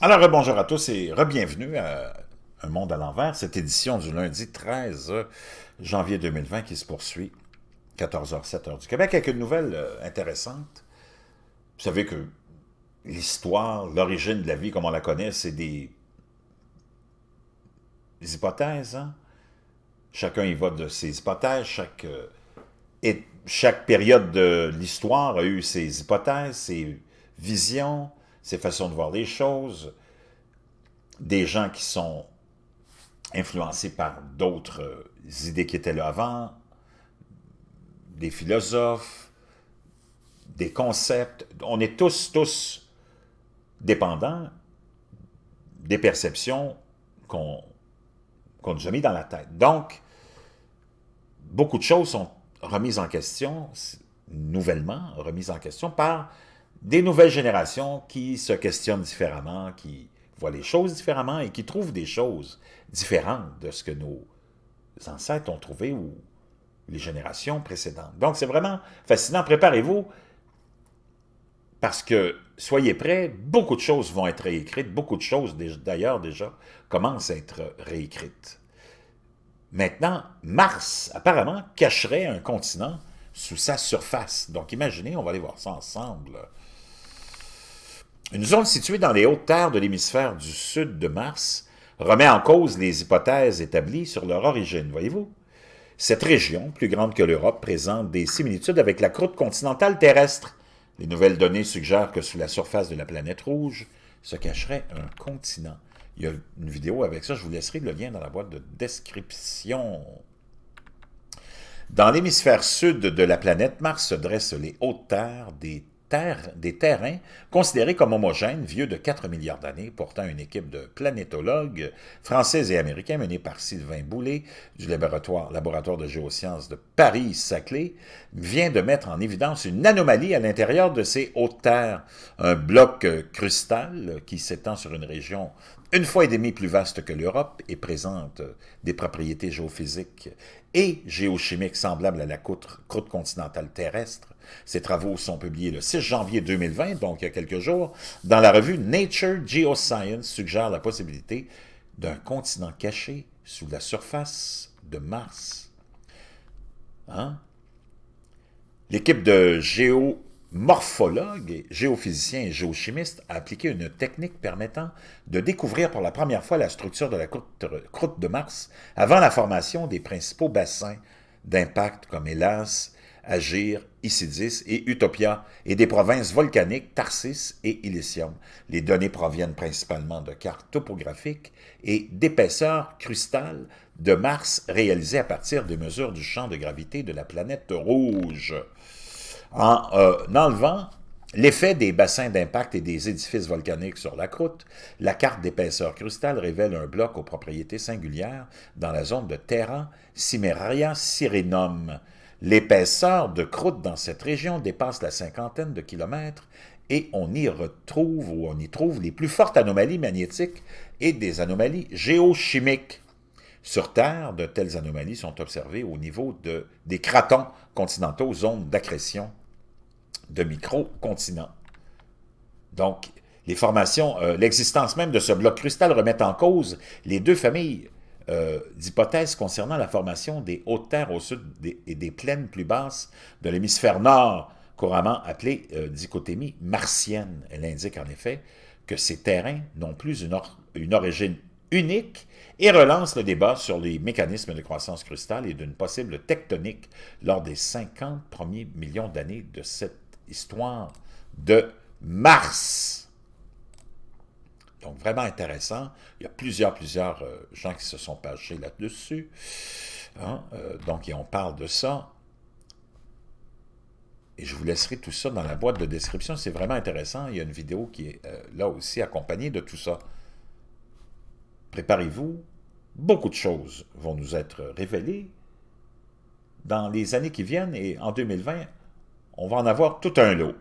Alors, bonjour à tous et re-bienvenue à Un monde à l'envers, cette édition du lundi 13 janvier 2020 qui se poursuit, 14h, 7h du Québec, avec une nouvelle intéressante. Vous savez que l'histoire, l'origine de la vie comme on la connaît, c'est des hypothèses. Hein? Chacun y va de ses hypothèses. Chaque période de l'histoire a eu ses hypothèses, ses visions, ses façons de voir les choses. Des gens qui sont influencés par d'autres idées qui étaient là avant, des philosophes, des concepts. On est tous dépendants des perceptions qu'on nous a mis dans la tête. Donc, beaucoup de choses sont remises en question, nouvellement remises en question par des nouvelles générations qui se questionnent différemment, qui voient les choses différemment et qui trouvent des choses différentes de ce que nos ancêtres ont trouvé ou les générations précédentes. Donc, c'est vraiment fascinant. Préparez-vous parce que, soyez prêts, beaucoup de choses vont être réécrites. Beaucoup de choses, d'ailleurs, déjà, commencent à être réécrites. Maintenant, Mars, apparemment, cacherait un continent sous sa surface. Donc, imaginez, on va aller voir ça ensemble. Une zone située dans les hautes terres de l'hémisphère du sud de Mars remet en cause les hypothèses établies sur leur origine, voyez-vous? Cette région, plus grande que l'Europe, présente des similitudes avec la croûte continentale terrestre. Les nouvelles données suggèrent que sous la surface de la planète rouge se cacherait un continent. Il y a une vidéo avec ça, je vous laisserai le lien dans la boîte de description. Dans l'hémisphère sud de la planète Mars se dressent les hautes terres, des terrains considérés comme homogènes, vieux de 4 milliards d'années. Pourtant, une équipe de planétologues français et américains menée par Sylvain Boulay du laboratoire de géosciences de Paris-Saclay vient de mettre en évidence une anomalie à l'intérieur de ces hautes terres. Un bloc crustal qui s'étend sur une région une fois et demie plus vaste que l'Europe et présente des propriétés géophysiques et géochimiques semblables à la croûte continentale terrestre. Ces travaux sont publiés le 6 janvier 2020, donc il y a quelques jours, dans la revue Nature Geoscience, suggèrent la possibilité d'un continent caché sous la surface de Mars. Hein? L'équipe de géomorphologues, géophysiciens et géochimistes a appliqué une technique permettant de découvrir pour la première fois la structure de la croûte de Mars avant la formation des principaux bassins d'impact comme Hélas, Agir, Isidis et Utopia, et des provinces volcaniques Tarsis et Elysium. Les données proviennent principalement de cartes topographiques et d'épaisseurs crustales de Mars réalisées à partir des mesures du champ de gravité de la planète rouge. En enlevant l'effet des bassins d'impact et des édifices volcaniques sur la croûte, la carte d'épaisseur crustale révèle un bloc aux propriétés singulières dans la zone de Terra Cimmeria Sirenum. L'épaisseur de croûte dans cette région dépasse la cinquantaine de kilomètres et on y trouve les plus fortes anomalies magnétiques et des anomalies géochimiques. Sur Terre, de telles anomalies sont observées au niveau des cratons continentaux, zones d'accrétion de micro-continents. Donc, les formations, l'existence même de ce bloc crustal remet en cause les deux familles d'hypothèses concernant la formation des hautes terres au sud et des plaines plus basses de l'hémisphère nord, couramment appelée dichotomie martienne. Elle indique en effet que ces terrains n'ont plus une origine unique et relance le débat sur les mécanismes de croissance crustale et d'une possible tectonique lors des 50 premiers millions d'années de cette histoire de Mars. Donc, vraiment intéressant. Il y a plusieurs gens qui se sont penchés là-dessus. Hein? Donc, on parle de ça. Et je vous laisserai tout ça dans la boîte de description. C'est vraiment intéressant. Il y a une vidéo qui est là aussi accompagnée de tout ça. Préparez-vous. Beaucoup de choses vont nous être révélées dans les années qui viennent. Et en 2020, on va en avoir tout un lot.